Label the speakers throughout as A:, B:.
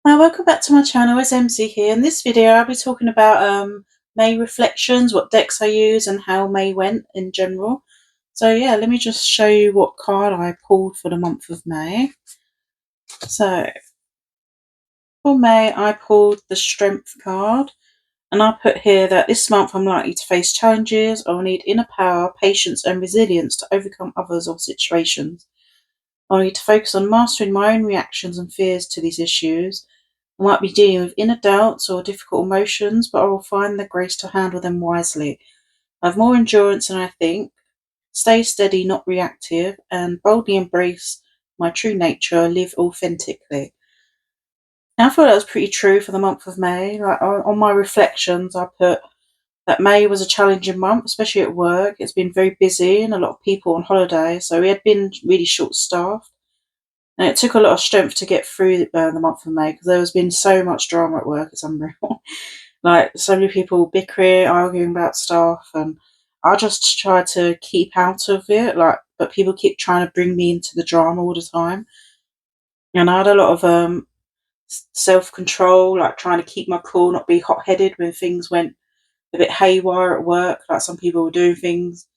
A: Hi, welcome back to my channel. It's MC here. In this video, I'll be talking about May reflections, what decks I use, and how May went in general. So yeah, let me just show you what card I pulled for the month of May. So for May, I pulled the Strength card, and I put here that this month I'm likely to face challenges. I will need inner power, patience, and resilience to overcome others or situations. I need to focus on mastering my own reactions and fears to these issues. I might be dealing with inner doubts or difficult emotions, but I will find the grace to handle them wisely. I have more endurance than I think. Stay steady, not reactive, and boldly embrace my true nature, live authentically. Now, I thought that was pretty true for the month of May. Like on my reflections, I put that May was a challenging month, especially at work. It's been very busy and a lot of people on holiday, so we had been really short staffed. And it took a lot of strength to get through the month of May because there has been so much drama at work. It's unreal. Like so many people bickering, arguing about stuff, and I just try to keep out of it. But people keep trying to bring me into the drama all the time, and I had a lot of self control, like trying to keep my cool, not be hot headed when things went a bit haywire at work. Like some people were doing things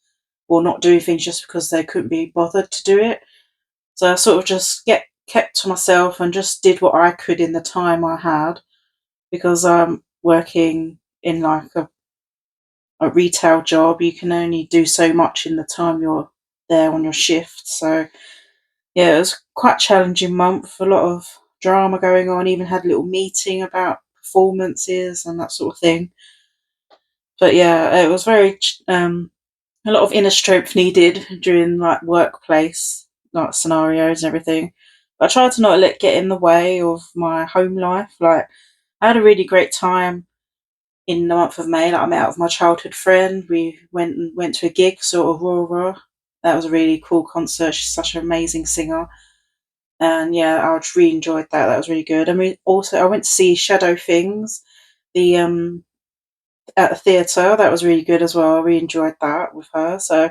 A: or not doing things just because they couldn't be bothered to do it. So I sort of just get kept to myself and just did what I could in the time I had because I'm working in like a retail job. You can only do so much in the time you're there on your shift. So yeah, it was quite a challenging month. A lot of drama going on. Even had a little meeting about performances and that sort of thing. But yeah, it was very a lot of inner strength needed during like workplace like scenarios and everything. But I tried to not let get in the way of my home life. Like I had a really great time in the month of May. Like I met up with my childhood friend. We went to a gig, sort of Aurora. That was a really cool concert. She's such an amazing singer. And yeah, I really enjoyed that. That was really good. And I went to see Shadow Things, the at the theatre. That was really good as well. I really enjoyed that with her. So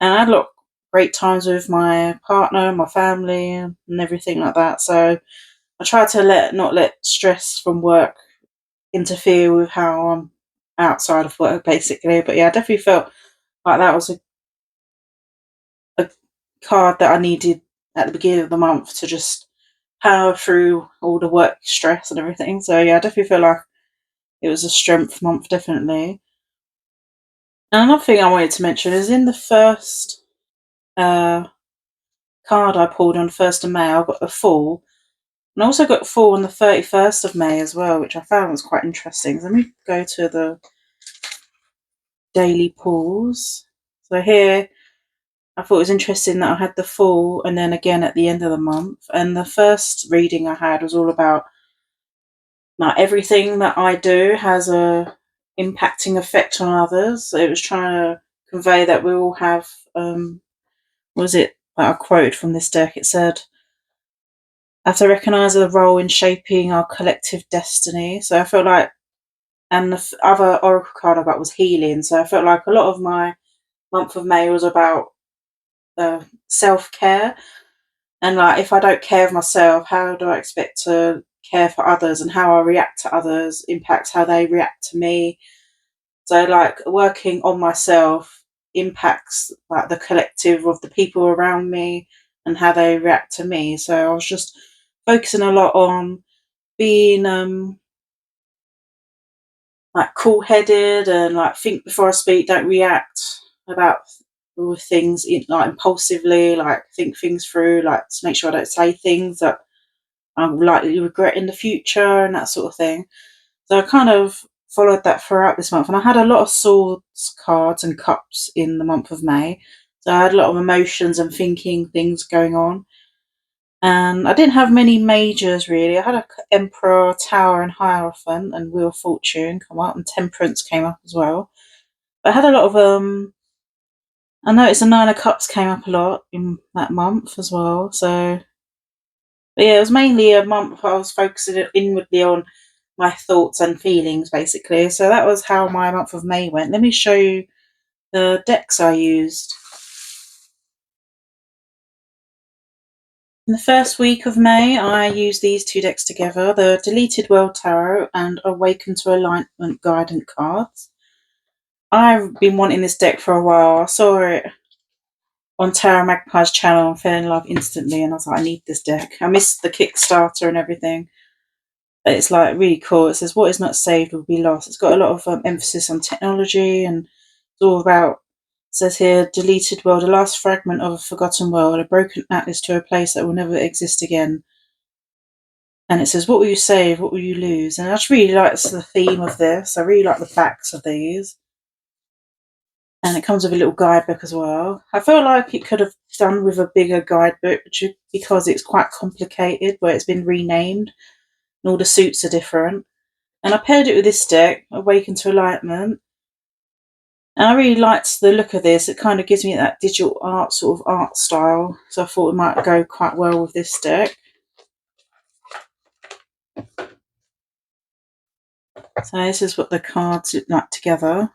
A: and I had a lot of great times with my partner, my family, and everything like that. So I try to not let stress from work interfere with how I'm outside of work, basically. But yeah, I definitely felt like that was a card that I needed at the beginning of the month to just power through all the work stress and everything. So yeah, I definitely feel like it was a strength month, definitely. And another thing I wanted to mention is in the first uh, card I pulled on the 1st of May, I got a Fool. And I also got a Fool on the 31st of May as well, which I found was quite interesting. So let me go to the daily pulls. So here, I thought it was interesting that I had the Fool and then again at the end of the month. And the first reading I had was all about like everything that I do has a impacting effect on others. So it was trying to convey that we all have what was it that I quoted from this deck? It said, I have to recognise the role in shaping our collective destiny. So I felt like, and the other oracle card I got was healing. So I felt like a lot of my month of May was about self care. And like, if I don't care of myself, how do I expect to care for others? And how I react to others impacts how they react to me. So like, working on myself impacts like the collective of the people around me and how they react to me. So I was just focusing a lot on being like cool headed and like think before I speak, don't react about all things like impulsively, like think things through, like to make sure I don't say things that I'm likely regret in the future and that sort of thing. So I kind of followed that throughout this month, and I had a lot of swords cards and cups in the month of May. So I had a lot of emotions and thinking things going on. And I didn't have many majors really. I had a Emperor, Tower, and Hierophant, and Wheel of Fortune come up, and Temperance came up as well. But I had a lot of I noticed the Nine of Cups came up a lot in that month as well. So, but yeah, it was mainly a month I was focusing inwardly on my thoughts and feelings, basically. So that was how my month of May went. Let me show you the decks I used. In the first week of May, I used these two decks together, the Deleted World Tarot and Awaken to Alignment Guidance cards. I've been wanting this deck for a while. I saw it on Tarot Magpie's channel and fell in love instantly, and I was like, I need this deck. I missed the Kickstarter and everything. But it's like really cool. It says, what is not saved will be lost. It's got a lot of emphasis on technology, and it's all about, it says here, deleted world, a last fragment of a forgotten world, a broken atlas to a place that will never exist again. And it says, what will you save? What will you lose? And I just really like the theme of this. I really like the backs of these. And it comes with a little guidebook as well. I feel like it could have done with a bigger guidebook because it's quite complicated, where it's been renamed and all the suits are different. And I paired it with this deck, Awaken to Alignment. And I really liked the look of this. It kind of gives me that digital art sort of art style. So I thought it might go quite well with this deck. So this is what the cards look like together.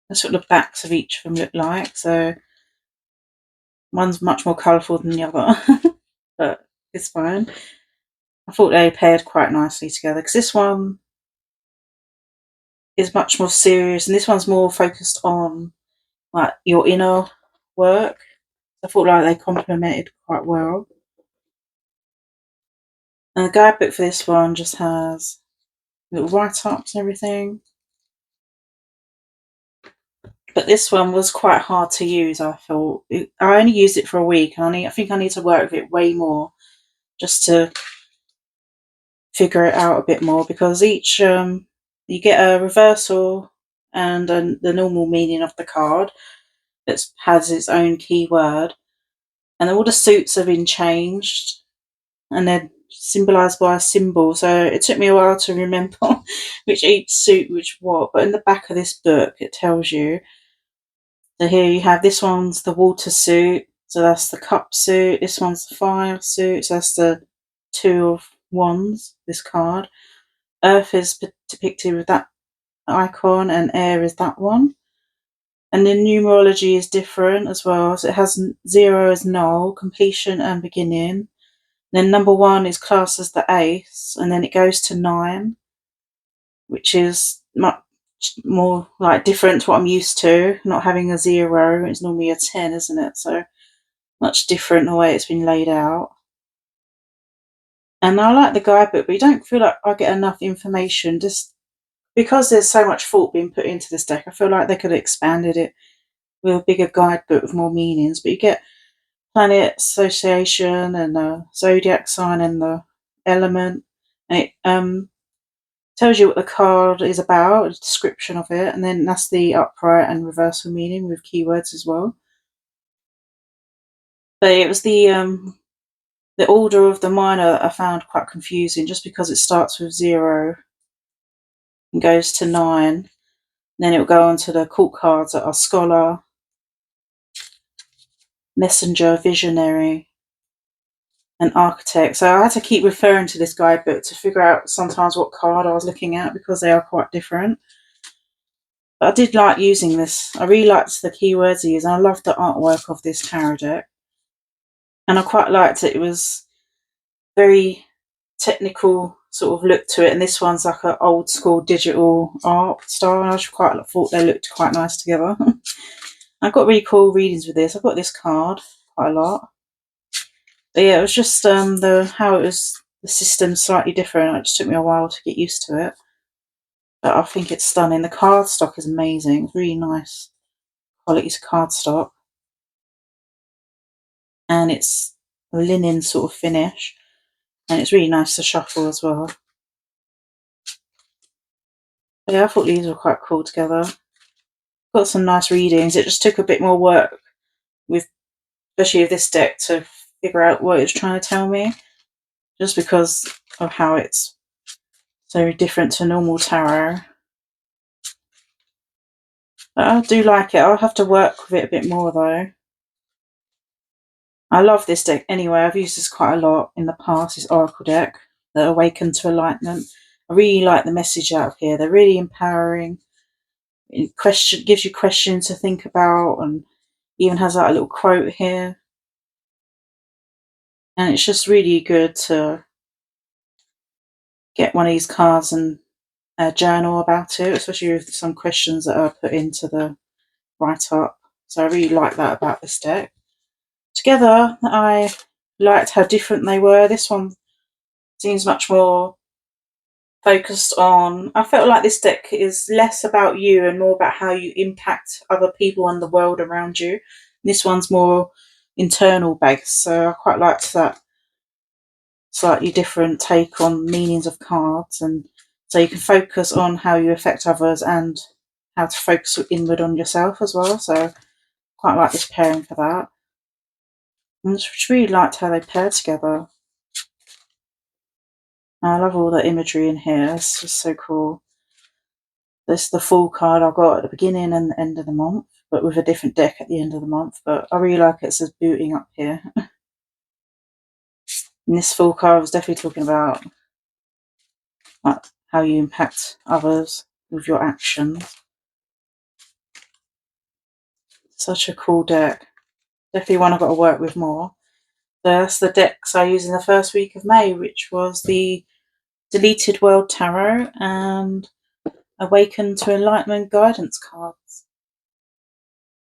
A: That's what the backs of each of them look like. So one's much more colourful than the other, but it's fine. I thought they paired quite nicely together because this one is much more serious and this one's more focused on like your inner work. I thought like they complemented quite well. And the guidebook for this one just has little write-ups and everything. But this one was quite hard to use, I thought. I only used it for a week and I think I need to work with it way more just to figure it out a bit more, because each you get a reversal and the normal meaning of the card that has its own keyword, and all the suits have been changed and they're symbolised by a symbol, so it took me a while to remember which each suit which what, but in the back of this book it tells you. So here you have, this one's the water suit, so that's the cup suit. This one's the fire suit, so that's the two of wands, this card. Earth is depicted with that icon and air is that one. And the numerology is different as well. So it has 0 as null, completion and beginning. Then number 1 is classed as the ace, and then it goes to 9, which is much more like different to what I'm used to, not having a 0. It's normally a 10, isn't it? So much different the way it's been laid out. And I like the guidebook, but you don't feel like I get enough information just because there's so much thought being put into this deck. I feel like they could have expanded it with a bigger guidebook with more meanings, but you get planet association and the zodiac sign and the element. And it tells you what the card is about, a description of it, and then that's the upright and reversal meaning with keywords as well. But it was the order of the minor I found quite confusing, just because it starts with 0 and goes to 9. Then it will go on to the court cards that are scholar, messenger, visionary, and architect. So I had to keep referring to this guidebook to figure out sometimes what card I was looking at, because they are quite different. But I did like using this. I really liked the keywords I used, and I loved the artwork of this tarot deck. And I quite liked it. It was very technical sort of look to it, and this one's like an old school digital art style, and I just quite thought they looked quite nice together. I got really cool readings with this. I got this card quite a lot. But yeah, it was just how it was, the system's slightly different. It just took me a while to get used to it. But I think it's stunning. The card stock is amazing. It's really nice quality card stock. And it's a linen sort of finish. And it's really nice to shuffle as well. But yeah, I thought these were quite cool together. Got some nice readings. It just took a bit more work with, especially with this deck, to figure out what it's trying to tell me, just because of how it's so different to normal tarot. But I do like it. I'll have to work with it a bit more though. I love this deck anyway. I've used this quite a lot in the past, this Oracle deck, the Awaken to Alignment. I really like the message out of here. They're really empowering. It gives you questions to think about, and even has like a little quote here. And it's just really good to get one of these cards and journal about it, especially with some questions that are put into the write-up. So I really like that about this deck. Together, I liked how different they were. This one seems much more focused on, I felt like this deck is less about you and more about how you impact other people and the world around you. This one's more internal based, so I quite liked that slightly different take on meanings of cards, and so you can focus on how you affect others and how to focus inward on yourself as well. So quite like this pairing for that. And I just really liked how they paired together. I love all the imagery in here. It's just so cool. This is the full card I got at the beginning and the end of the month, but with a different deck at the end of the month. But I really like it says booting up here. And this full card was definitely talking about like how you impact others with your actions. Such a cool deck. Definitely one I've got to work with more. So that's the decks I used in the first week of May, which was the Deleted World Tarot and Awaken to Enlightenment guidance cards.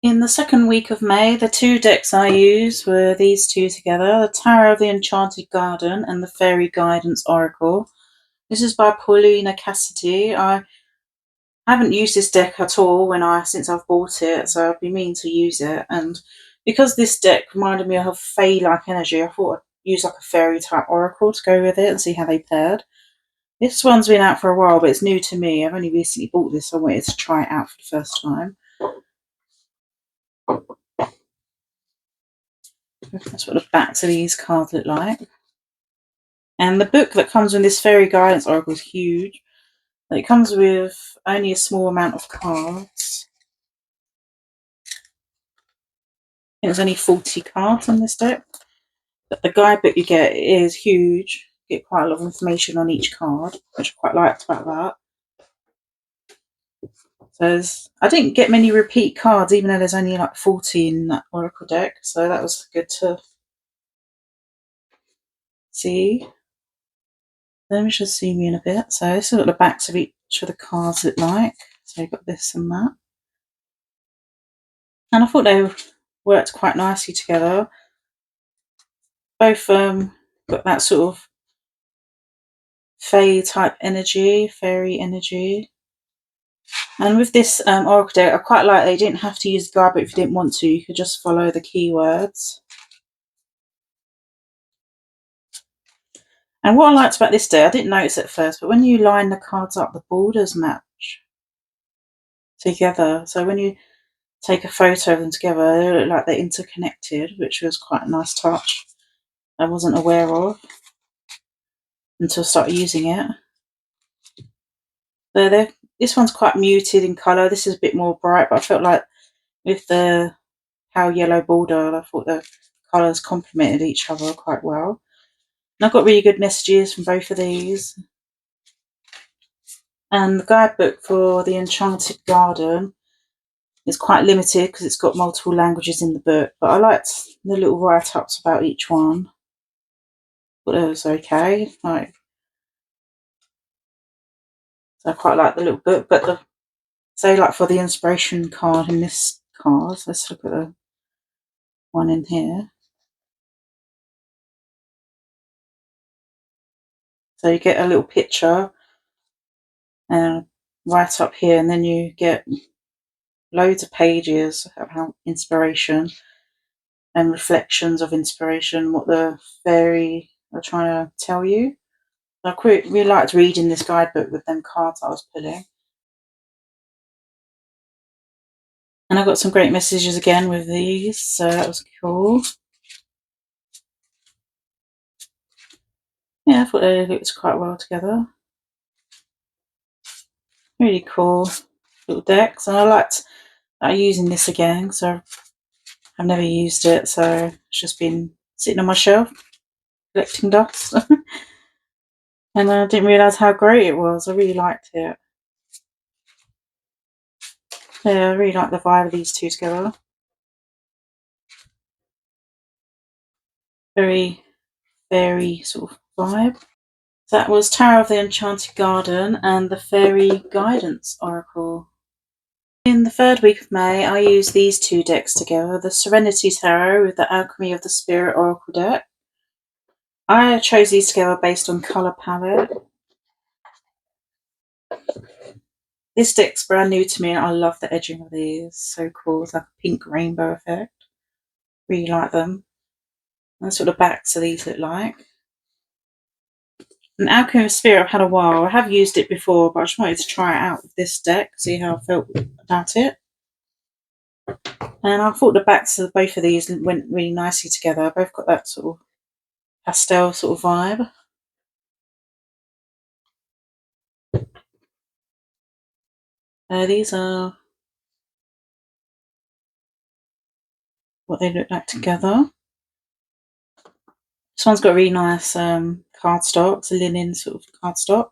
A: In the second week of May, the two decks I used were these two together, the Tarot of the Enchanted Garden and the Fairy Guidance Oracle. This is by Paulina Cassidy. I haven't used this deck at all since I've bought it, so I've been meaning to use it. And because this deck reminded me of Fae-like energy, I thought I'd use like a fairy type oracle to go with it and see how they paired. This one's been out for a while, but it's new to me. I've only recently bought this, so I wanted to try it out for the first time. That's what the backs of these cards look like. And the book that comes with this Fairy Guidance Oracle is huge. It comes with only a small amount of cards. There's only 40 cards in this deck. But the guidebook you get is huge. You get quite a lot of information on each card, which I quite liked about that. So I didn't get many repeat cards, even though there's only like 40 in that Oracle deck. So that was good to see. Let me just zoom in a bit. So this is what the backs of each of the cards look like. So you've got this and that. And I thought they worked quite nicely together. Both got that sort of Fae type energy, fairy energy. And with this Oracle deck, I quite like they didn't have to use the guidebook if you didn't want to. You could just follow the keywords. And what I liked about this deck, I didn't notice at first, but when you line the cards up, the borders match together. So when you take a photo of them together, they look like they're interconnected, which was quite a nice touch I wasn't aware of until I started using it. So this one's quite muted in colour. This is a bit more bright, but I felt like with the pale yellow border, I thought the colours complemented each other quite well. And I've got really good messages from both of these. And the guidebook for the Enchanted Garden is quite limited because it's got multiple languages in the book, but I liked the little write-ups about each one. But it was okay. So I quite like the little book, but like for the inspiration card in this card, let's look at the one in here. So you get a little picture right up here, and then you get loads of pages about inspiration and reflections of inspiration, what the fairy are trying to tell you. I really liked reading this guidebook with them cards I was pulling. And I got some great messages again with these, so that was cool. Yeah, I thought they looked quite well together. Really cool little decks, and I liked using this again, so I've never used it, so it's just been sitting on my shelf collecting dust. And I didn't realise how great it was. I really liked it. Yeah, I really like the vibe of these two together. Very fairy sort of vibe. That was Tarot of the Enchanted Garden and the Fairy Guidance Oracle. In the third week of May, I used these two decks together, the Serenity Tarot with the Alchemy of the Spirit Oracle deck. I chose these together based on colour palette. This deck's brand new to me and I love the edging of these. So cool, it's like a pink rainbow effect. Really like them. That's what the backs of these look like. An Alchemy of Spirit I've had a while. I have used it before, but I just wanted to try it out with this deck, see how I felt about it. And I thought the backs of both of these went really nicely together. Both got that sort of pastel sort of vibe. These are what they look like together. This one's got a really nice cardstock. It's a linen sort of cardstock.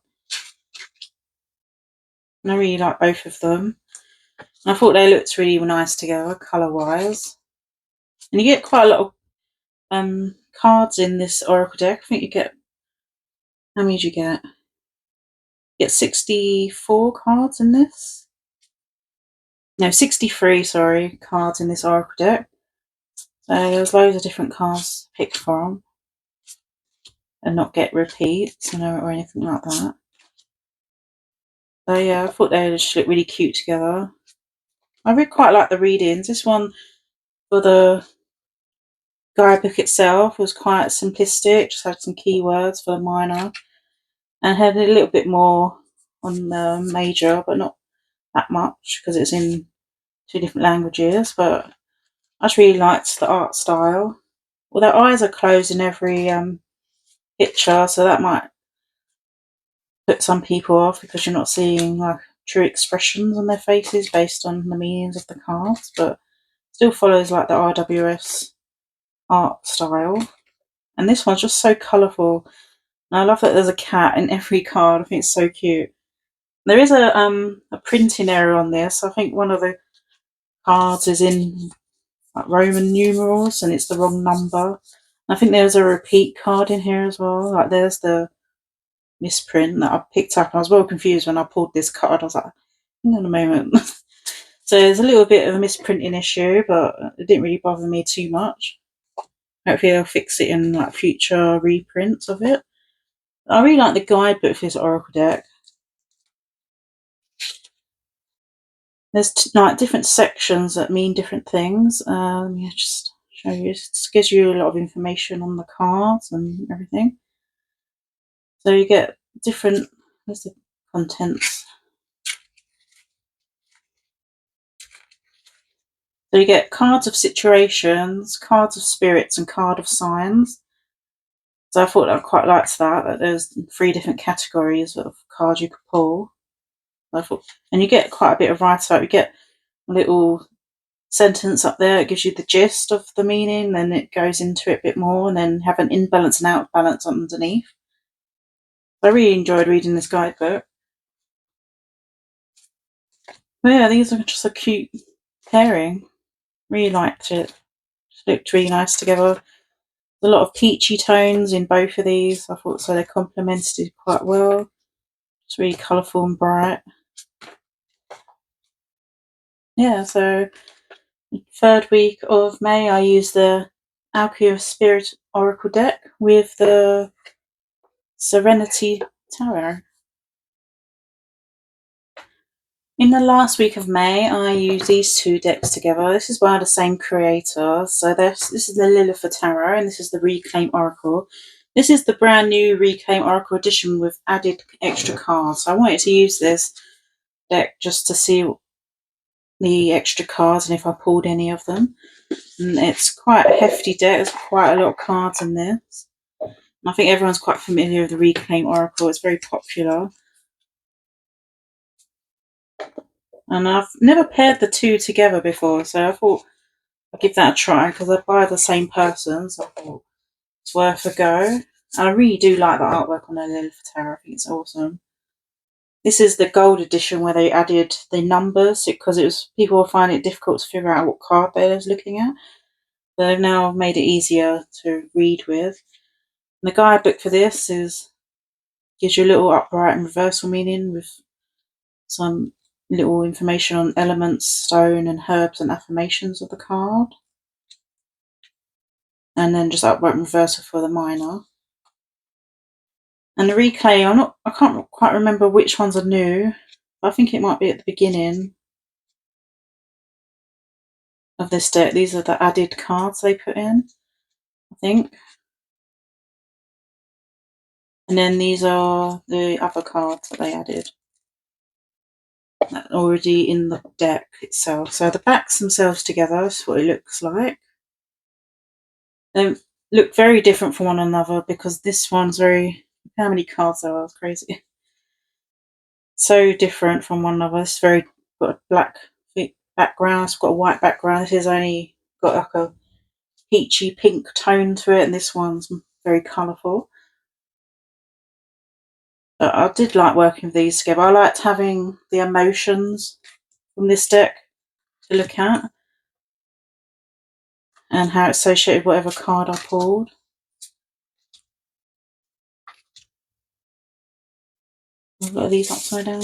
A: And I really like both of them. And I thought they looked really nice together, colour-wise. And you get quite a lot of cards in this Oracle deck. I think you get... How many do you get? You get 64 cards in this. No, 63, sorry, cards in this Oracle deck. So there's loads of different cards to pick from. And not get repeats, or anything like that. So yeah, I thought they just look really cute together. I really quite like the readings. This one for the guidebook itself was quite simplistic, just had some keywords for the minor, and had a little bit more on the major, but not that much because it's in 2 different languages. But I just really liked the art style. Well, their eyes are closed in every picture, so that might put some people off because you're not seeing like true expressions on their faces based on the meanings of the cards, but still follows like the RWS art style. And this one's just so colourful. And I love that there's a cat in every card. I think it's so cute. There is a printing error on this. I think one of the cards is in like Roman numerals and it's the wrong number. I think there's a repeat card in here as well. Like there's the misprint that I picked up. And I was well confused when I pulled this card. I was like, hang on a moment. So there's a little bit of a misprinting issue, but it didn't really bother me too much. Hopefully they'll fix it in like future reprints of it. I really like the guidebook for this Oracle deck. There's like different sections that mean different things. Let me just show you. It gives you a lot of information on the cards and everything. So you get different. Where's the contents? So you get cards of situations, cards of spirits, and card of signs. So I thought I quite liked that there's 3 different categories of cards you could pull. And you get quite a bit of write-up. You get a little sentence up there. It gives you the gist of the meaning, then it goes into it a bit more, and then have an in-balance and out-balance underneath. I really enjoyed reading this guidebook. But yeah, these are just a cute pairing. Really liked it. Just looked really nice together. There's a lot of peachy tones in both of these. I thought so they complemented it quite well. It's really colourful and bright. Yeah, so 3rd week of May I used the Alchemy of Spirit Oracle deck with the Serenity Tarot. In the last week of May, I used these 2 decks together. This is by the same creator. So this is the Lilith Tarot, and this is the Reclaim Oracle. This is the brand new Reclaim Oracle edition with added extra cards. So I wanted to use this deck just to see the extra cards and if I pulled any of them. And it's quite a hefty deck. There's quite a lot of cards in this. And I think everyone's quite familiar with the Reclaim Oracle. It's very popular. And I've never paired the 2 together before, so I thought I'd give that a try because they're by the same person, so I thought it's worth a go. And I really do like the artwork on the Lilith Tarot. I think it's awesome. This is the gold edition where they added the numbers because people will find it difficult to figure out what card they're looking at. So they've now made it easier to read with. And the guidebook for this gives you a little upright and reversal meaning with some little information on elements, stone and herbs and affirmations of the card. And then just upright and reversal for the minor. And the reclaim, I can't quite remember which ones are new. I think it might be at the beginning of this deck. These are the added cards they put in, I think. And then these are the other cards that they added that are already in the deck itself. So the backs themselves together is what it looks like. They look very different from one another because this one's very, how many cards there are, it's crazy. So different from one another. It's very got a black background, it's got a white background. This has only got like a peachy pink tone to it, and this one's very colourful. I did like working with these together. I liked having the emotions from this deck to look at and how it's associated with whatever card I pulled. I've got these upside down.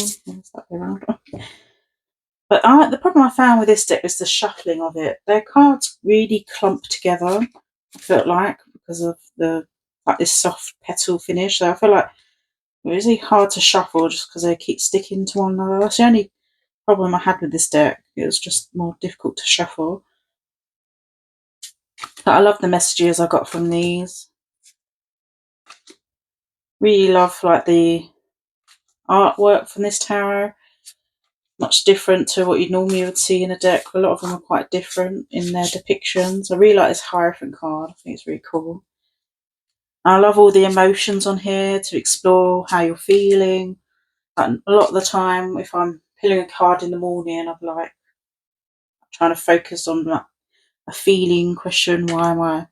A: But the problem I found with this deck was the shuffling of it. Their cards really clump together, I felt like, because of this soft petal finish. So I feel like it was really hard to shuffle just because they keep sticking to one another. That's the only problem I had with this deck. It was just more difficult to shuffle. But I love the messages I got from these. Really love like the artwork from this tarot. Much different to what you normally would see in a deck. A lot of them are quite different in their depictions. I really like this Hierophant card. I think it's really cool. I love all the emotions on here to explore how you're feeling. And a lot of the time, if I'm pulling a card in the morning, I'm like trying to focus on a feeling question. Why am I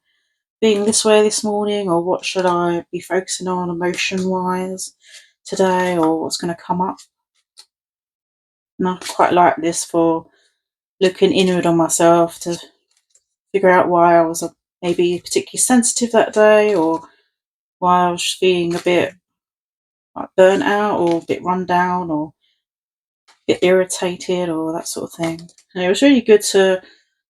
A: feeling this way this morning? Or what should I be focusing on emotion-wise today? Or what's going to come up? And I quite like this for looking inward on myself to figure out why I was maybe particularly sensitive that day, or why I was feeling a bit like burnt out or a bit run down or a bit irritated or that sort of thing. And it was really good to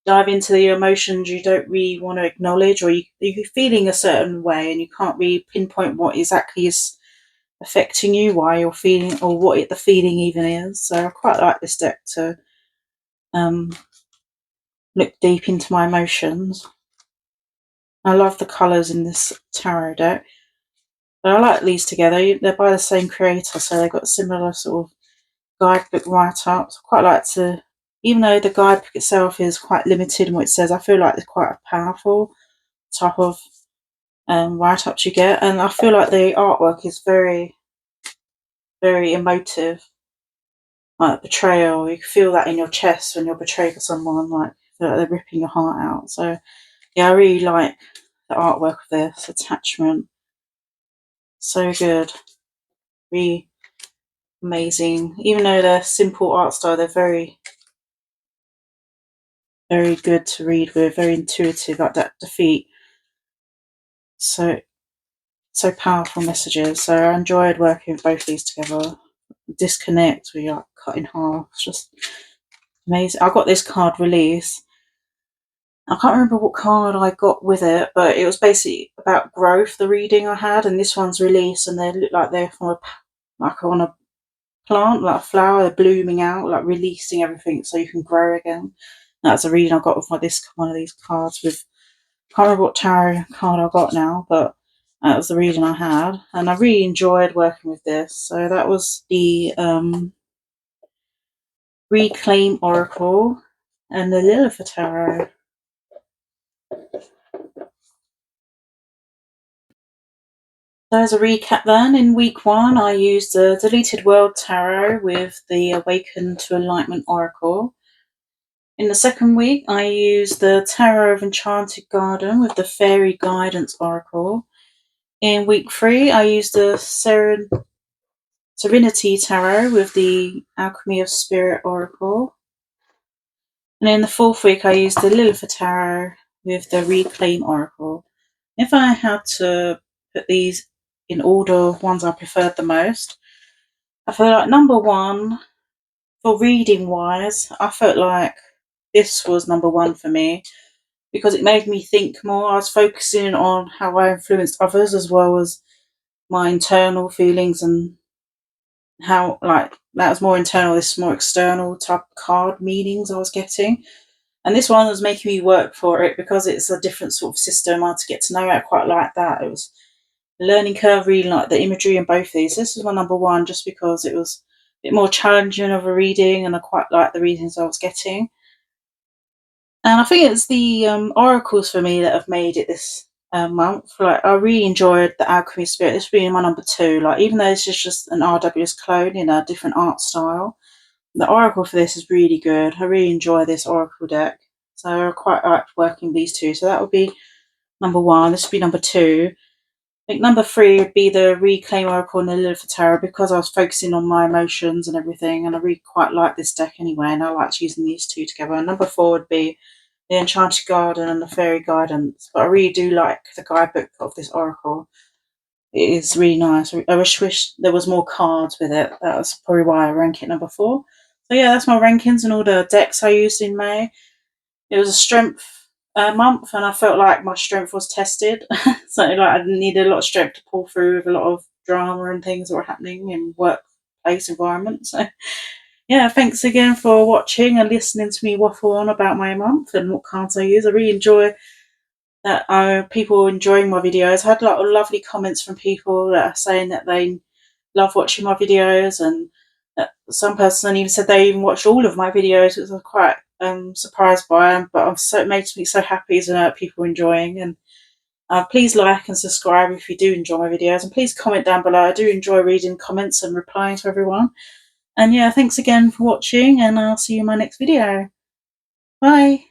A: dive into the emotions you don't really want to acknowledge, or you're feeling a certain way and you can't really pinpoint what exactly is affecting you, why you're feeling, or what the feeling even is. So I quite like this deck to look deep into my emotions. I love the colours in this tarot deck. But I like these together. They're by the same creator, so they've got similar sort of guidebook write-ups. I quite like to, even though the guidebook itself is quite limited in what it says, I feel like it's quite a powerful type of write-ups you get. And I feel like the artwork is very, very emotive. Like betrayal, you can feel that in your chest when you're betrayed by someone, like feel like they're ripping your heart out. So yeah, I really like the artwork of this attachment. So good. Really amazing. Even though they're simple art style, they're very, very good to read with, very intuitive, like that defeat. So powerful messages. So I enjoyed working with both these together. Disconnect, we like cut in half. It's just amazing. I got this card Release. I can't remember what card I got with it, but it was basically about growth, the reading I had, and this one's Release, and they look like they're from on a plant, like a flower, they're blooming out, like releasing everything so you can grow again. That's a reading I got with one of these cards with, I can't remember what tarot card I got now, but that was the reading I had, and I really enjoyed working with this. So that was the Reclaim Oracle and the Lilith Tarot. So as a recap then, in week 1 I used the Deleted World Tarot with the Awaken to Enlightenment Oracle. In the second week I used the Tarot of Enchanted Garden with the Fairy Guidance Oracle. In week 3 I used the Serenity Tarot with the Alchemy of Spirit Oracle. And in the 4th week I used the Lilith Tarot with the Reclaim Oracle. If I had to put these in order of ones I preferred the most. I feel like number one, for reading wise, I felt like this was number one for me because it made me think more. I was focusing on how I influenced others as well as my internal feelings, and how, like, that was more internal, this more external type card meanings I was getting. And this one was making me work for it because it's a different sort of system. I had to get to know it. I quite like that. It was a learning curve, really like the imagery in both these. This is my number one just because it was a bit more challenging of a reading and I quite like the readings I was getting. And I think it's the oracles for me that have made it this month. Like, I really enjoyed the Alchemy Spirit. This being my number two. Like, even though this is just an RWS clone in a different art style, the oracle for this is really good. I really enjoy this oracle deck. So I quite like working these two. So that would be number one. This would be number two. I think number three would be the Reclaim Oracle and the Lilith Tarot, because I was focusing on my emotions and everything, and I really quite like this deck anyway, and I liked using these two together. And number four would be the Enchanted Garden and the Fairy Guidance. But I really do like the guidebook of this oracle. It is really nice. I wish there was more cards with it. That's probably why I rank it number four. So yeah, that's my rankings and all the decks I used in May. It was a strength month, and I felt like my strength was tested. So like I needed a lot of strength to pull through with a lot of drama and things that were happening in workplace environment. So yeah, thanks again for watching and listening to me waffle on about my month and what cards I use. I really enjoy that people enjoying my videos. I had a lot of lovely comments from people that are saying that they love watching my videos, and some person even said they even watched all of my videos, which I was quite surprised by. But it makes me so happy to know that people are enjoying. And please like and subscribe if you do enjoy my videos, and please comment down below. I do enjoy reading comments and replying to everyone. And yeah, thanks again for watching, and I'll see you in my next video. Bye.